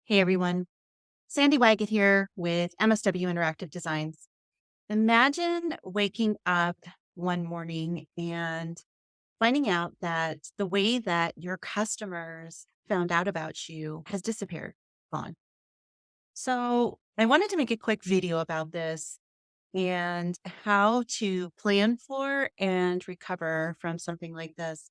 Hey everyone, Sandy Waggett here with MSW Interactive Designs. Imagine waking up one morning and finding out that the way that your customers found out about you has disappeared, gone. So I wanted to make a quick video about this and how to plan for and recover from something like this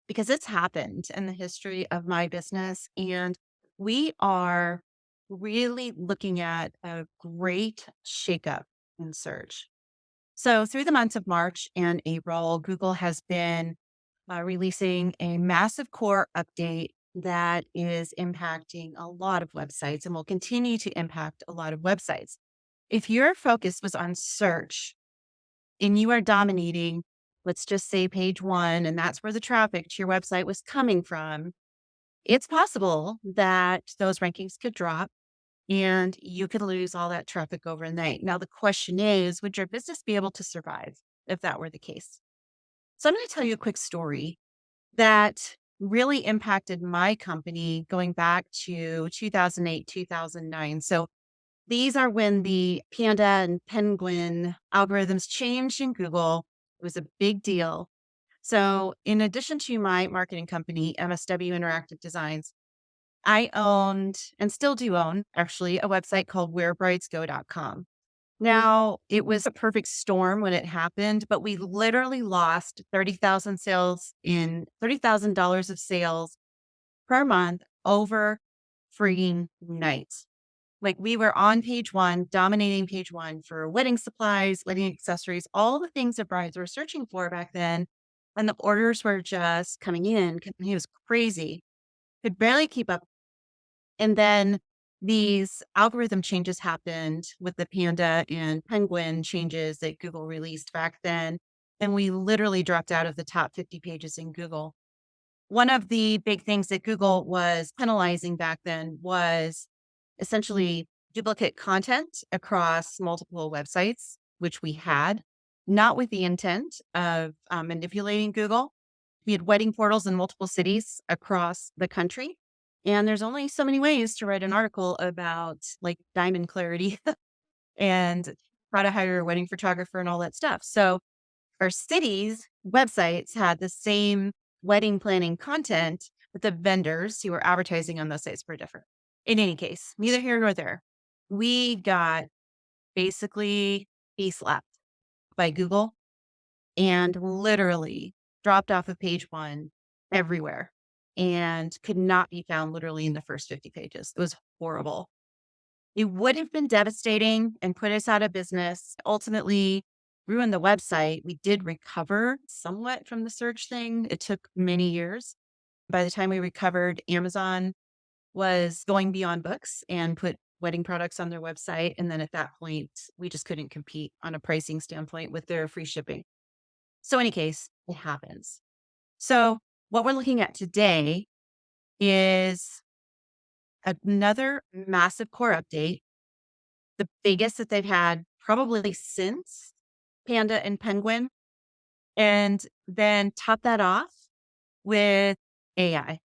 because it's happened in the history of my business. And we are really looking at a great shakeup in search. So, through the months of March and April, Google has been releasing a massive core update that is impacting a lot of websites and will continue to impact a lot of websites. If your focus was on search, and you are dominating, let's just say page one, and that's where the traffic to your website was coming from, it's possible that those rankings could drop and you could lose all that traffic overnight. Now, the question is, would your business be able to survive if that were the case? So, I'm going to tell you a quick story that really impacted my company going back to 2008, 2009. So, these are when the Panda and Penguin algorithms changed in Google. It was a big deal. So, in addition to my marketing company, MSW Interactive Designs, I owned and still do own actually a website called wherebridesgo.com. Now, it was a perfect storm when it happened, but we literally lost 30,000 sales in $30,000 of sales per month over freaking nights. Like we were on page one, dominating page one for wedding supplies, wedding accessories, all the things that brides were searching for back then. And the orders were just coming in. It was crazy. Could barely keep up. And then these algorithm changes happened with the Panda and Penguin changes that Google released back then. And we literally dropped out of the top 50 pages in Google. One of the big things that Google was penalizing back then was essentially duplicate content across multiple websites, which we had, not with the intent of manipulating Google. We had wedding portals in multiple cities across the country. And there's only so many ways to write an article about like diamond clarity and how to hire a wedding photographer and all that stuff. So our cities' websites had the same wedding planning content, but the vendors who were advertising on those sites were different. In any case, neither here nor there. We got basically slapped by Google and literally dropped off of page one everywhere and could not be found literally in the first 50 pages. It was horrible. It would have been devastating and put us out of business. Ultimately, ruined the website. We did recover somewhat from the search thing. It took many years. By the time we recovered, Amazon was going beyond books and put wedding products on their website. And then at that point, we just couldn't compete on a pricing standpoint with their free shipping. So, any case, it happens. So, what we're looking at today is another massive core update, the biggest that they've had probably since Panda and Penguin, and then top that off with AI.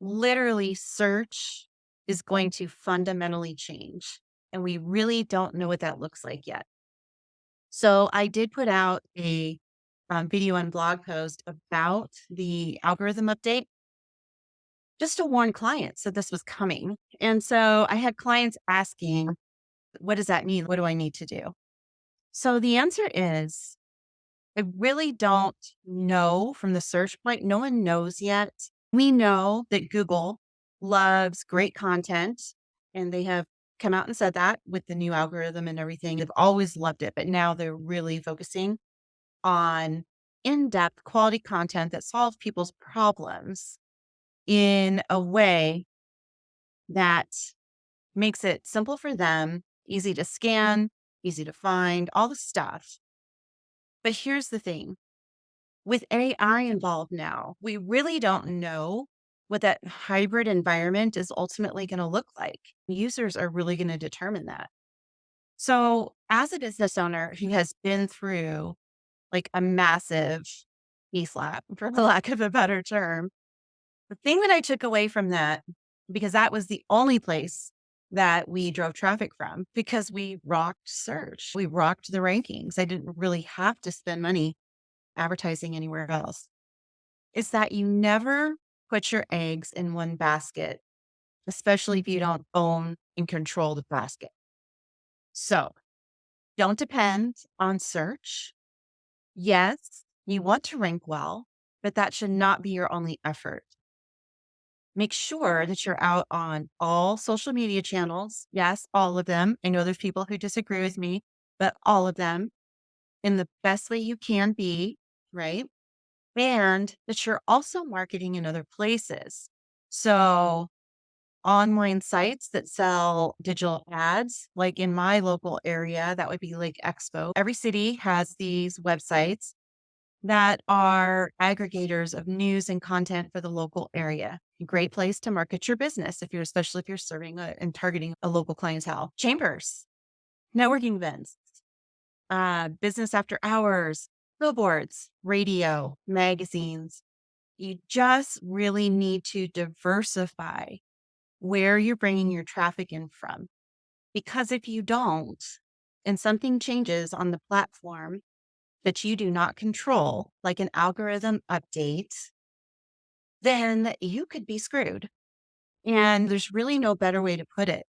Literally, search is going to fundamentally change, and we really don't know what that looks like yet. So, I did put out a video and blog post about the algorithm update just to warn clients that this was coming. And so I had clients asking, what does that mean? What do I need to do? So the answer is, I really don't know from the search point. No one knows yet. We know that Google loves great content and they have come out and said that with the new algorithm and everything. They've always loved it, but now they're really focusing on in-depth quality content that solves people's problems in a way that makes it simple for them, easy to scan, easy to find, all the stuff. But here's the thing, with AI involved now, we really don't know what that hybrid environment is ultimately going to look like. Users are really going to determine that. So, as a business owner who has been through like a massive slap, for the lack of a better term, the thing that I took away from that, because that was the only place that we drove traffic from because we rocked search. We rocked the rankings. I didn't really have to spend money advertising anywhere else. Is that you never put your eggs in one basket, especially if you don't own and control the basket. So don't depend on search. Yes, you want to rank well, but that should not be your only effort. Make sure that you're out on all social media channels. Yes, all of them. I know there's people who disagree with me, but all of them in the best way you can be, right? And that you're also marketing in other places. So, online sites that sell digital ads, like in my local area, that would be Lake Expo. Every city has these websites that are aggregators of news and content for the local area. A great place to market your business especially if you're serving and targeting a local clientele. Chambers, networking events, business after hours, billboards, radio, magazines. You just really need to diversify where you're bringing your traffic in from. Because if you don't, and something changes on the platform that you do not control, like an algorithm update, then you could be screwed. And there's really no better way to put it.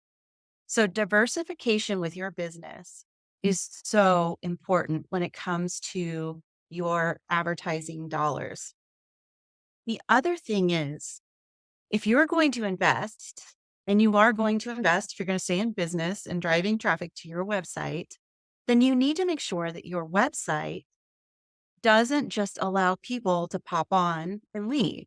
So, diversification with your business is so important when it comes to your advertising dollars. The other thing is, if you're going to invest, and you are going to invest, if you're going to stay in business and driving traffic to your website, then you need to make sure that your website doesn't just allow people to pop on and leave.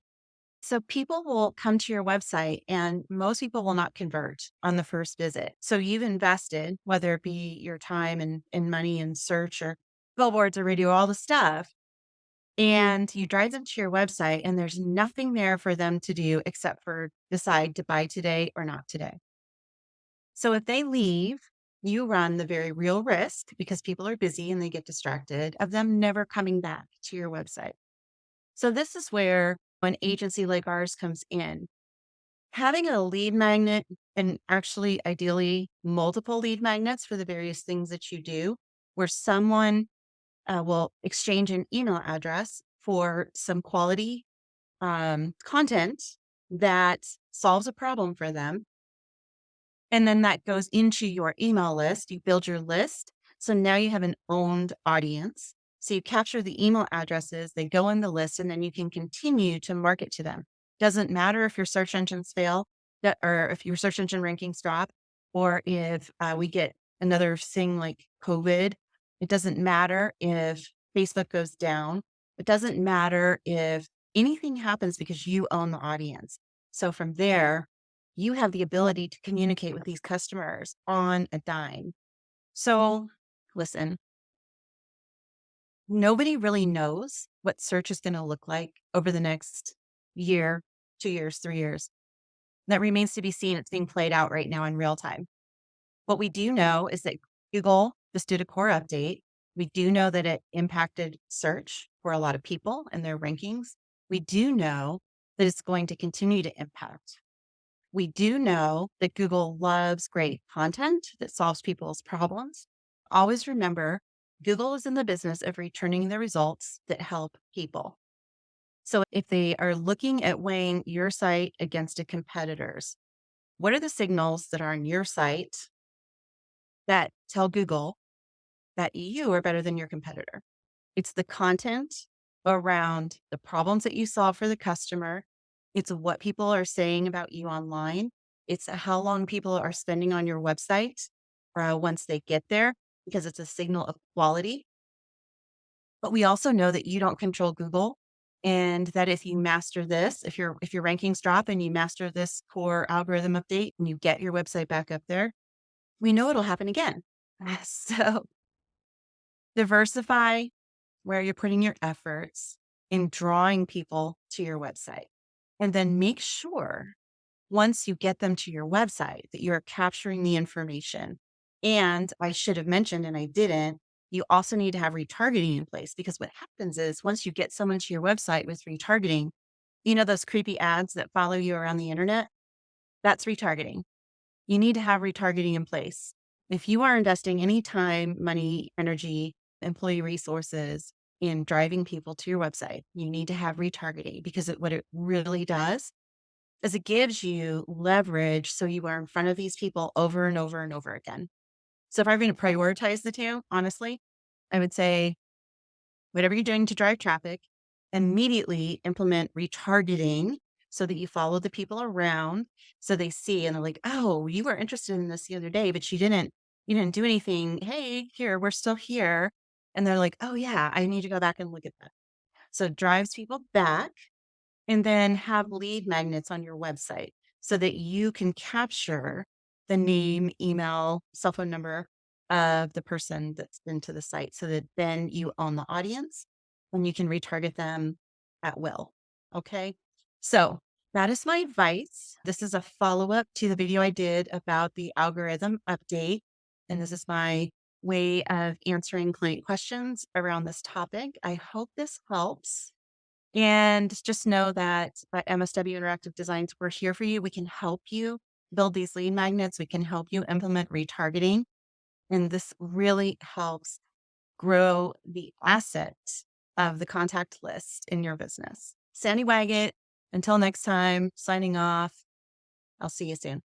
So people will come to your website and most people will not convert on the first visit. So you've invested, whether it be your time and money and search or billboards or radio, all the stuff, and you drive them to your website and there's nothing there for them to do except for decide to buy today or not today. So if they leave, you run the very real risk because people are busy and they get distracted of them never coming back to your website. So this is where an agency like ours comes in. Having a lead magnet and actually ideally multiple lead magnets for the various things that you do, where someone will exchange an email address for some quality content that solves a problem for them. And then that goes into your email list. You build your list. So now you have an owned audience. So you capture the email addresses, they go in the list, and then you can continue to market to them. Doesn't matter if your search engines fail or if your search engine rankings drop, or if we get another thing like COVID. It doesn't matter if Facebook goes down. It doesn't matter if anything happens because you own the audience. So from there, you have the ability to communicate with these customers on a dime. So listen, nobody really knows what search is going to look like over the next year, 2 years, 3 years. That remains to be seen. It's being played out right now in real time. What we do know is that Google just did a core update. We do know that it impacted search for a lot of people and their rankings. We do know that it's going to continue to impact. We do know that Google loves great content that solves people's problems. Always remember, Google is in the business of returning the results that help people. So if they are looking at weighing your site against a competitor's, what are the signals that are on your site that tell Google that you are better than your competitor? It's the content around the problems that you solve for the customer. It's what people are saying about you online. It's how long people are spending on your website once they get there, because it's a signal of quality. But we also know that you don't control Google, and that if you master this, if your rankings drop and you master this core algorithm update and you get your website back up there, we know it'll happen again. So diversify where you're putting your efforts in drawing people to your website. And then make sure once you get them to your website that you're capturing the information. And I should have mentioned, and I didn't, you also need to have retargeting in place, because what happens is once you get someone to your website with retargeting, those creepy ads that follow you around the internet, that's retargeting. you need to have retargeting in place. If you are investing any time, money, energy, employee resources in driving people to your website, you need to have retargeting because what it really does is it gives you leverage so you are in front of these people over and over and over again. So if I'm going to prioritize the two, honestly, I would say whatever you're doing to drive traffic, immediately implement retargeting so that you follow the people around so they see and they're like, oh, you were interested in this the other day, but you didn't do anything. Hey, here, we're still here. And they're like, oh yeah, I need to go back and look at that. So it drives people back, and then have lead magnets on your website so that you can capture the name, email, cell phone number of the person that's been to the site so that then you own the audience and you can retarget them at will. Okay. So that is my advice. This is a follow up to the video I did about the algorithm update. And this is my way of answering client questions around this topic. I hope this helps. And just know that at MSW Interactive Designs, we're here for you. We can help you build these lead magnets. We can help you implement retargeting. And this really helps grow the asset of the contact list in your business. Sandy Waggett, until next time, signing off. I'll see you soon.